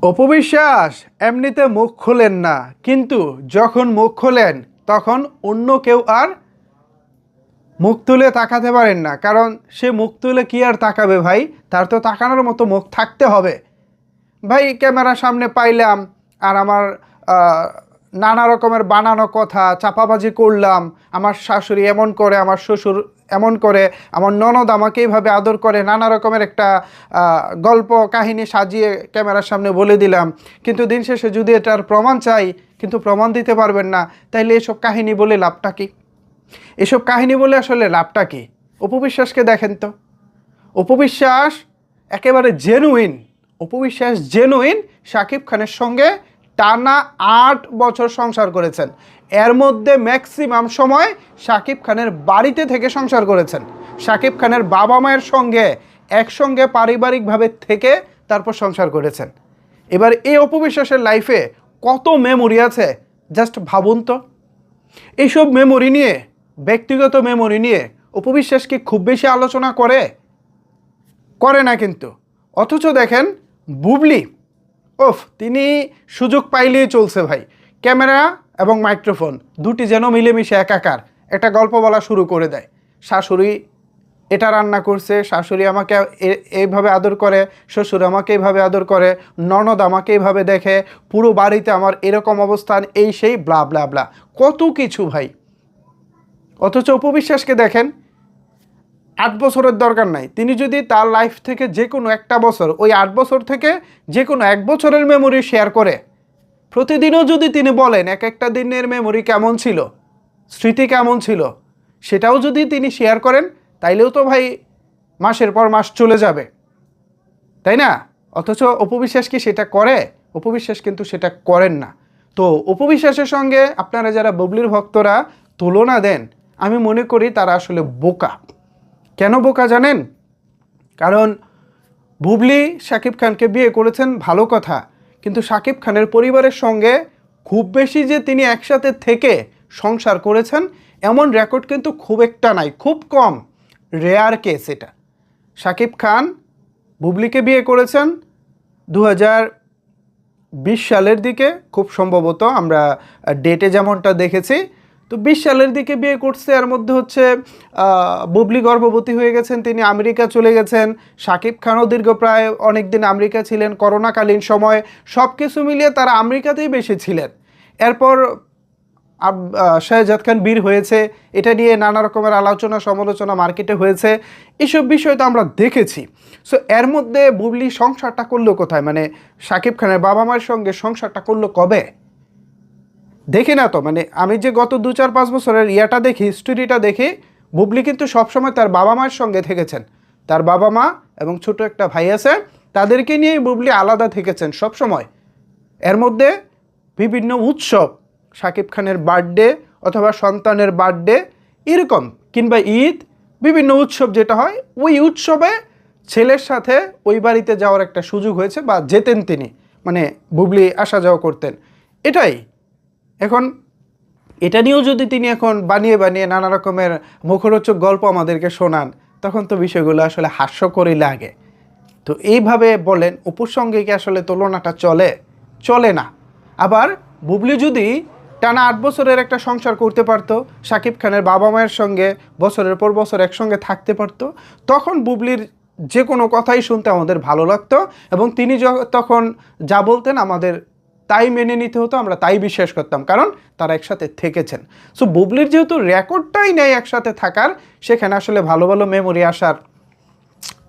অপবিশ্বাস এমনিতে মুখ খোলেন না, কিন্তু যখন মুখ খোলেন তখন অন্য কেউ আর মুখ তুলে তাকাতে পারেন না। কারণ সে মুখ তুলে কি আর তাকাবে ভাই, তার তো তাকানোর মতো মুখ থাকতে হবে। ভাই ক্যামেরার সামনে পাইলাম আর আমার নানা রকমের বানানো কথা চাপাবাজি করলাম, আমার শাশুড়ি এমন করে, আমার শ্বশুর এমন করে, আমার ননদ আমাকে এইভাবে আদর করে, নানা রকমের একটা গল্প কাহিনী সাজিয়ে ক্যামেরার সামনে বলে দিলাম। কিন্তু দিন শেষে যদি এটার প্রমাণ চাই, কিন্তু প্রমাণ দিতে পারবেন না, তাইলে এসব কাহিনী বলে লাভটা কি? এসব কাহিনী বলে আসলে লাভটা কি? অপবিশ্বাসকে দেখেন তো, অপবিশ্বাস একেবারে জেনুইন। অপবিশ্বাস জেনুইন শাকিব খানের সঙ্গে টানা 8 বছর সংসার করেছেন। এর মধ্যে ম্যাক্সিমাম সময় শাকিব খানের বাড়িতে থেকে সংসার করেছেন। শাকিব খানের বাবা মায়ের সঙ্গে একসঙ্গে পারিবারিকভাবে থেকে তারপর সংসার করেছেন। এবার এই অপবিশ্বাসের লাইফে কত মেমোরি আছে জাস্ট ভাবুন তো। এইসব মেমোরি নিয়ে, ব্যক্তিগত মেমোরি নিয়ে অপবিশ্বাস কি খুব বেশি আলোচনা করে না কিন্তু। অথচ দেখেন বুবলি, তিনি সুযোগ পাইলেই চলছে ভাই। ক্যামেরা এবং মাইক্রোফোন দুটি যেন মিলেমিশে একাকার একটা গল্প বলা শুরু করে দেয়। শাশুড়ি এটা রান্না করছে, শাশুড়ি আমাকে এইভাবে আদর করে, শ্বশুর আমাকে এইভাবে আদর করে, ননদ আমাকে এইভাবে দেখে, পুরো বাড়িতে আমার এরকম অবস্থান, এই সেই ব্লা ব্লা ব্লা, কত কিছু ভাই। অথচ অপবিশ্বাসকে দেখেন, 8 বছরের দরকার নাই। তিনি যদি তার লাইফ থেকে যে কোনো একটা বছর, ওই 8 বছর থেকে যে কোনো 1 বছরের মেমোরি শেয়ার করে, প্রতিদিনও যদি তিনি বলেন এক একটা দিনের মেমোরি কেমন ছিল, স্মৃতি কেমন ছিল, সেটাও যদি তিনি শেয়ার করেন, তাইলেও তো ভাই মাসের পর মাস চলে যাবে, তাই না? অথচ অপবিশ্বাস কি সেটা করে? অপবিশ্বাস কিন্তু সেটা করেন না। তো অপবিশ্বাসের সঙ্গে আপনারা যারা বুবলির ভক্তরা তুলনা দেন, আমি মনে করি তারা আসলে বোকা। কেন বোকা জানেন? কারণ বুবলি শাকিব খানকে বিয়ে করেছেন ভালো কথা, কিন্তু শাকিব খানের পরিবারের সঙ্গে খুব বেশি যে তিনি একসাথে থেকে সংসার করেছেন এমন রেকর্ড কিন্তু খুব একটা নাই, খুব কম, রেয়ার কেস এটা। শাকিব খান বুবলিকে বিয়ে করেছেন 2020 সালের দিকে, খুব সম্ভবত আমরা ডেটে যেমনটা দেখেছি। তো 20 সালের দিকে বিয়ে করছে। এর মধ্যে হচ্ছে বুবলি গর্ভবতী হয়ে গেছেন, তিনি আমেরিকা চলে গেছেন। শাকিব খানও দীর্ঘ প্রায় অনেক দিন আমেরিকা ছিলেন, করোনাকালীন সময়। সব কিছু মিলিয়ে তারা আমেরিকাতেই বেশি ছিলেন। এরপর শাহজাদ খান বীর হয়েছে, এটা নিয়ে নানা রকমের আলোচনা সমালোচনা মার্কেটে হয়েছে, এসব বিষয় তো আমরা দেখেছি। সো এর মধ্যে বুবলি সংসারটা করলো কোথায়? মানে শাকিব খানের বাবা মায়ের সঙ্গে সংসারটা করলো কবে? দেখি না তো। মানে আমি যে গত 2-4-5 বছরের ইয়াটা দেখি, হিস্টোরিটা দেখি, বুবলি কিন্তু সবসময় তার বাবা মায়ের সঙ্গে থেকেছেন। তার বাবা মা এবং ছোট একটা ভাই আছে, তাদেরকে নিয়েই বুবলি আলাদা থেকেছেন সবসময়। এর মধ্যে বিভিন্ন উৎসব, শাকিব খানের বার্থডে অথবা সন্তানের বার্থডে এরকম, কিংবা ঈদ, বিভিন্ন উৎসব যেটা হয়, ওই উৎসবে ছেলের সাথে ওই বাড়িতে যাওয়ার একটা সুযোগ হয়েছে, বা যেতেন তিনি, মানে বুবলি আসা যাওয়া করতেন, এটাই। এখন এটা নিয়েও যদি তিনি এখন বানিয়ে বানিয়ে নানা রকমের মুখরোচক গল্প আমাদেরকে শোনান, তখন তো বিষয়গুলো আসলে হাস্যকরই লাগে। তো এইভাবে বলেন, অপুর সঙ্গে কি আসলে তুলনাটা চলে না। আবার বুবলি যদি টানা 8 বছরের একটা সংসার করতে পারতো, শাকিব খানের বাবা মায়ের সঙ্গে বছরের পর বছর একসঙ্গে থাকতে পারতো, তখন বুবলির যে কোনো কথাই শুনতে আমাদের ভালো লাগতো, এবং তিনি তখন যা বলতেন আমাদের তাই মেনে নিতে হতো, আমরা তাই বিশ্বাস করতাম, কারণ তারা একসাথে থেকেছেন। সো বুবলির যেহেতু রেকর্ডটাই নেই একসাথে থাকার, সেখানে আসলে ভালো ভালো মেমোরি আসার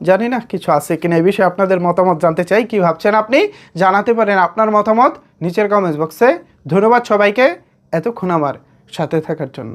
জানি না কিছু আছে কিনা। এই বিষয়ে আপনাদের মতামত জানতে চাই। কি ভাবছেন আপনি? জানাতে পারেন আপনার মতামত নিচের কমেন্টস বক্সে। ধন্যবাদ সবাইকে এতক্ষণ আমার সাথে থাকার জন্য।